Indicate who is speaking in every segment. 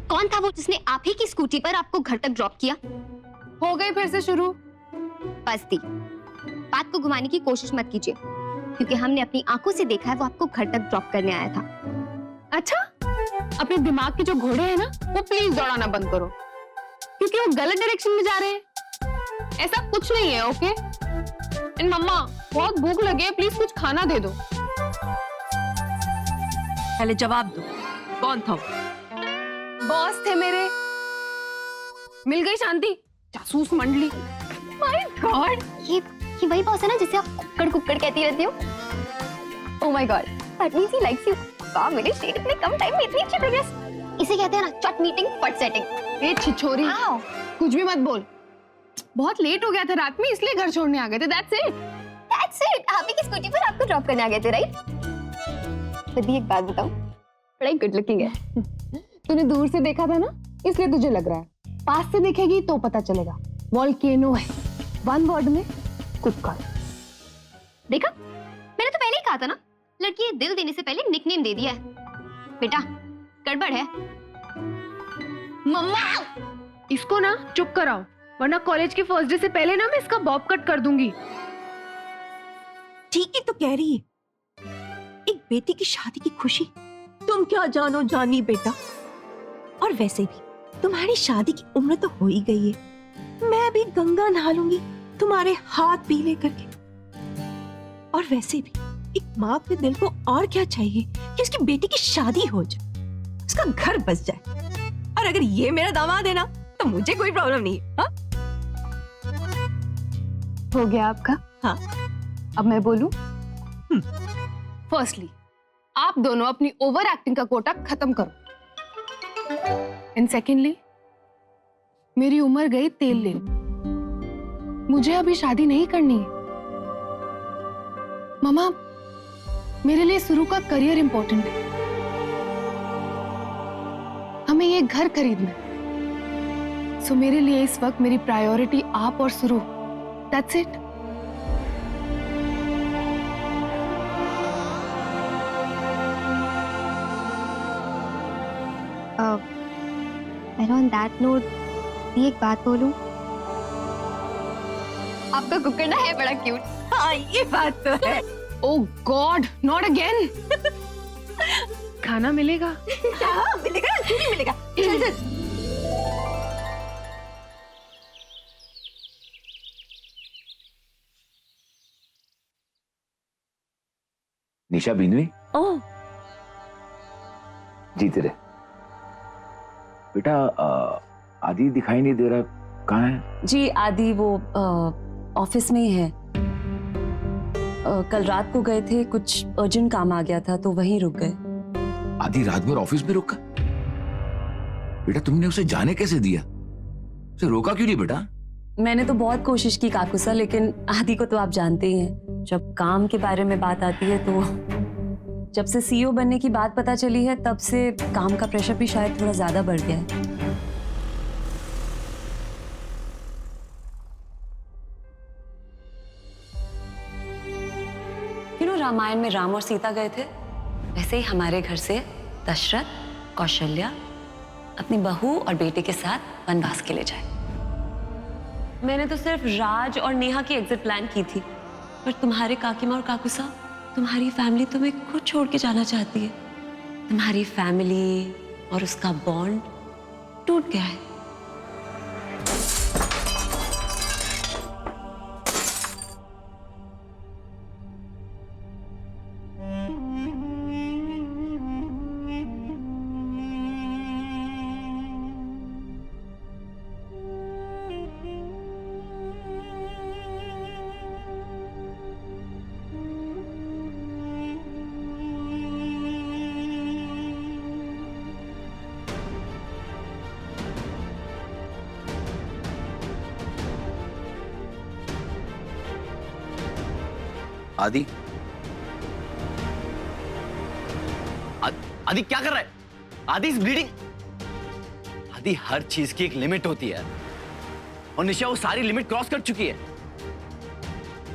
Speaker 1: कौन था वो जिसने आप ही की स्कूटी पर आपको घर तक ड्रॉप किया?
Speaker 2: हो गई फिर से शुरू।
Speaker 1: बस दी, बात को घुमाने की कोशिश मत कीजिए, क्योंकि हमने अपनी आंखों से देखा है वो आपको घर तक ड्रॉप करने आया था।
Speaker 2: अच्छा, अपने दिमाग के जो घोड़े हैं ना, वो प्लीज दौड़ाना बंद करो, क्योंकि वो गलत डायरेक्शन में जा रहे हैं। ऐसा कुछ नहीं है, ओके? एंड मम्मा, बहुत भूख लगी है, प्लीज कुछ खाना दे दो।
Speaker 3: पहले जवाब दो, कौन था वो?
Speaker 2: बॉस थे मेरे। मिल गई शांति, जासूस मंडली। माय गॉड,
Speaker 1: ये वही बॉस है ना जिसे आप कुक्कड़ कुक्कड़ कहती रहती हो? Oh my God, that means he likes you. वाह, मेरे शेड इतने कम टाइम में इतनी अच्छी प्रोग्रेस। इसे कहते हैं ना चट मीटिंग फट सेटिंग।
Speaker 2: ए छिछोरी, कुछ भी मत बोल। बहुत लेट हो गया था रात में, इसलिए घर छोड़ने आ गए थे। That's it.
Speaker 1: That's it. आप ही की स्कूटी पर आपको ड्रॉप करने आ गए थे, राइट? बदी, एक बात बताऊं, बड़ा ही गुड लुकिंग है।
Speaker 2: तूने दूर से देखा था ना, इसलिए तुझे लग रहा है। पास से देखेगी तो पता चलेगा। वॉल्केनो है, वन वर्ड में कुक्कड़।
Speaker 1: देखा, मैंने तो पहले ही कहा था ना, लड़की दिल देने से पहले निकनेम दे दिया है। बेटा, गड़बड़ है।
Speaker 2: मम्मा, इसको ना चुप कराओ, वरना कॉलेज के फर्स्ट डे से पहले ना मैं इसका बॉब कट कर दूंगी।
Speaker 3: ठीक ही तो कह रही है, एक बेटी की शादी की खुशी तुम क्या जानो जानी बेटा। और वैसे भी तुम्हारी शादी की उम्र तो हो ही गई है। मैं भी गंगा नहा लूंगी तुम्हारे हाथ पीले करके। और वैसे भी एक माँ के दिल को और क्या चाहिए कि उसकी बेटी की शादी हो जाए, उसका घर बस जाए। और अगर ये मेरा दामाद है ना, तो मुझे कोई प्रॉब्लम नहीं है। हाँ?
Speaker 2: हो गया आपका?
Speaker 3: हाँ।
Speaker 2: अब मैं बोलूं? फर्स्टली, आप दोनों अपनी ओवर एक्टिंग का कोटा खत्म करो। एंड सेकेंडली, मेरी उम्र गई तेल लेने, मुझे अभी शादी नहीं करनी है। मामा, मेरे लिए सुरु का करियर इंपॉर्टेंट है। हमें ये घर खरीदना है। सो मेरे लिए इस वक्त मेरी प्रायोरिटी आप और सुरु। That's it.
Speaker 1: And on that note, एक बात बोलूं, आपका कुक्कड़ ना है बड़ा क्यूट।
Speaker 3: हाँ, ये बात तो है।
Speaker 2: ओह गॉड, नॉट अगेन। खाना मिलेगा?
Speaker 3: हाँ, मिलेगा, क्यों नहीं मिलेगा? चल चल।
Speaker 4: निशा बिनवी।
Speaker 3: ओह,
Speaker 4: जीते रहे बेटा। आदि दिखाई नहीं दे रहा, कहाँ है?
Speaker 5: जी आदि वो ऑफिस में ही है। कल रात को गए थे, कुछ अर्जेंट काम आ गया था तो वहीं रुक गए।
Speaker 4: आदि रात भर ऑफिस में रुका? बेटा तुमने उसे जाने कैसे दिया? उसे रोका क्यों नहीं बेटा?
Speaker 5: मैंने तो बहुत कोशिश की काकुसा, लेकिन आदि को तो आप जानते ही हैं, जब काम के बारे में बात आती है तो जब से सीईओ बनने की बात पता चली है तब से काम का प्रेशर भी शायद थोड़ा ज्यादा बढ़ गया है। रामायण में राम और सीता गए थे, वैसे ही हमारे घर से दशरथ, कौशल्या अपनी बहू और बेटे के साथ वनवास के लिए जाए। मैंने तो सिर्फ राज और नेहा की एग्जिट प्लान की थी, पर तुम्हारे काकीमा और काकू साहब, तुम्हारी फैमिली तुम्हें खुद छोड़ के जाना चाहती है। तुम्हारी फैमिली और उसका बॉन्ड टूट गया है।
Speaker 4: आदि,
Speaker 6: आदि क्या कर रहा है? आदि इज ब्लीडिंग। आदि हर चीज की एक लिमिट होती है और निशा वो सारी लिमिट क्रॉस कर चुकी है।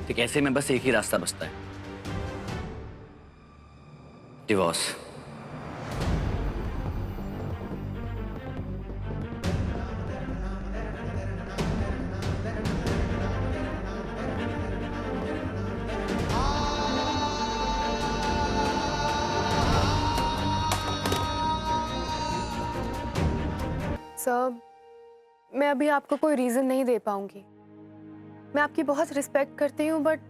Speaker 6: तो ऐसे में बस एक ही रास्ता बचता है, डिवोर्स।
Speaker 2: सर, मैं अभी आपको कोई रीजन नहीं दे पाऊंगी। मैं आपकी बहुत रिस्पेक्ट करती हूँ, बट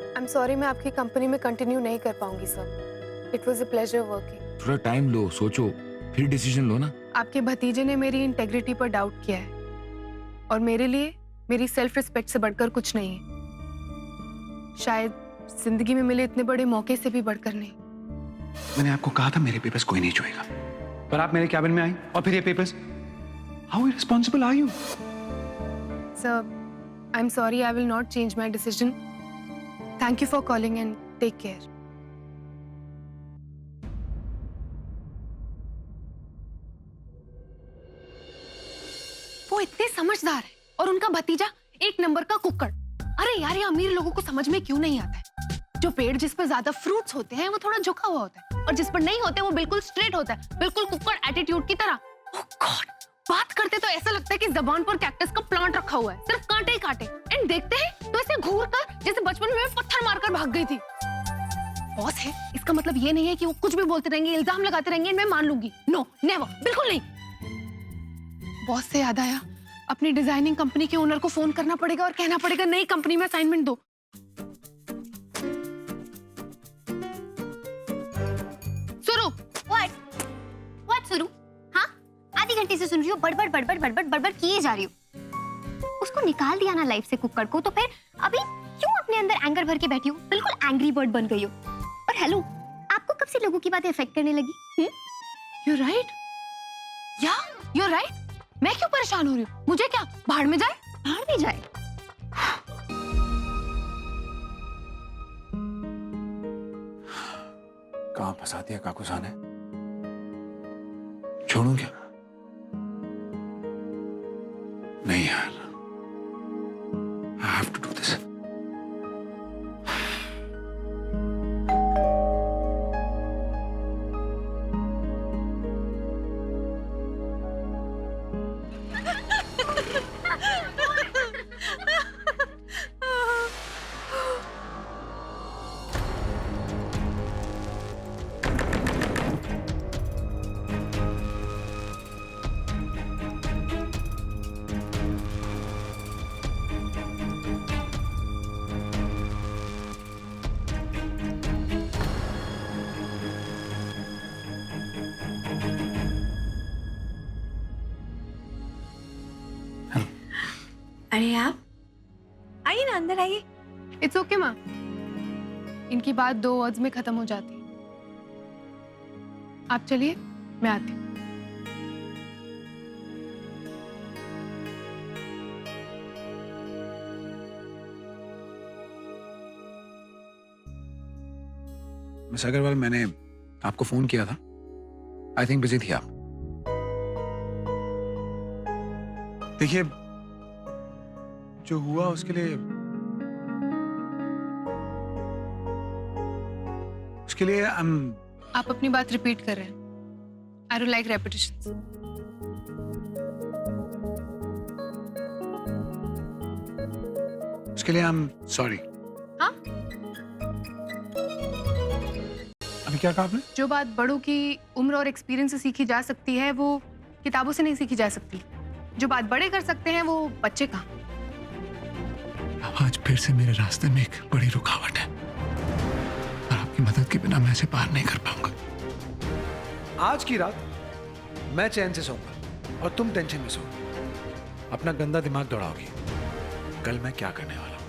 Speaker 2: आई एम सॉरी, मैं आपकी कंपनी में कंटिन्यू नहीं कर पाऊंगी sir. It was a pleasure working.
Speaker 4: थोड़ा टाइम लो, सोचो, फिर डिसीजन लो ना।
Speaker 2: आपके भतीजे ने मेरी इंटेग्रिटी पर डाउट किया है, और मेरे लिए मेरी सेल्फ रिस्पेक्ट से बढ़कर कुछ नहीं है। शायद जिंदगी में मिले इतने बड़े मौके से भी बढ़कर नहीं।
Speaker 7: मैंने आपको कहा था मेरे पेपर्स कोई नहीं छुएगा, पर आप मेरे कैबिन में आई और फिर ये papers. How irresponsible are you?
Speaker 2: Sir, I am sorry, I will not change my decision. Thank you for calling and take care. वो इतने समझदार है और उनका भतीजा एक नंबर का कुक्कड़। अरे यार, ये अमीर लोगों को समझ में क्यों नहीं आता है? जो पेड़ जिस पर ज्यादा फ्रूट्स होते हैं वो थोड़ा झुका हुआ होता है, और जिस पर नहीं होते वो बिल्कुल स्ट्रेट होता है, बिल्कुल कुक्कड़ एटीट्यूड की तरह। ओह गॉड, बात करते तो ऐसा लगता है कि जबान पर कैक्टस का प्लांट रखा हुआ है, सिर्फ कांटे ही कांटे। एंड देखते हैं तो ऐसे घूर कर जैसे बचपन में पत्थर मारकर भाग गई थी। बॉस है, इसका मतलब ये नहीं है कि वो कुछ भी बोलते रहेंगे, इल्जाम लगाते रहेंगे, मैं मान लूंगी। नो, नेवर, बिल्कुल नहीं। बॉस से याद आया, अपनी डिजाइनिंग कंपनी के ओनर को फोन करना पड़ेगा और कहना पड़ेगा नई कंपनी में असाइनमेंट दो। सुरु,
Speaker 1: व्हाट सुरू? हाँ, आधी घंटे से सुन रही हो, बड़बड़ बड़बड़ बड़बड़ बड़बड़ किए जा रही हो। उसको निकाल दिया ना लाइफ से कुक्कड़ को, तो फिर अभी क्यों अपने अंदर एंगर भर के बैठी हो? बिल्कुल एंग्री बर्ड बन गई हो। और हेलो, आपको कब से लोगों की बातें अफेक्ट करने लगी?
Speaker 2: यू राइट, या यू राइट। मैं क्यों परेशान हो रही हूँ? मुझे क्या, भाड़ में जाए?
Speaker 1: भाड़ में जाए।
Speaker 7: कहाँ फंसा दिया काकूसान ने? छोड़ूं क्या? नहीं यार, I have to do this.
Speaker 3: अरे आप आइए ना, अंदर आइए।
Speaker 2: इट्स ओके माँ, इनकी बात 2 वर्ड्स में खत्म हो जाती है। आप चलिए, मैं आती हूँ।
Speaker 7: मिस अग्रवाल, मैंने आपको फोन किया था। आई थिंक बिजी थी आप। देखिए, जो हुआ उसके लिए
Speaker 2: आप अपनी बात रिपीट कर रहे हैं। I don't like repetitions.
Speaker 7: उसके लिए आई एम सॉरी।
Speaker 2: हाँ?
Speaker 7: अभी क्या कहा आपने?
Speaker 2: जो बात बड़ों की उम्र और एक्सपीरियंस से सीखी जा सकती है, वो किताबों से नहीं सीखी जा सकती। जो बात बड़े कर सकते हैं, वो बच्चे कहाँ।
Speaker 7: आज फिर से मेरे रास्ते में एक बड़ी रुकावट है, और आपकी मदद के बिना मैं इसे पार नहीं कर पाऊंगा। आज की रात मैं चैन से सोऊंगा और तुम टेंशन में सो। अपना गंदा दिमाग दौड़ाओगी। कल मैं क्या करने वाला हूं।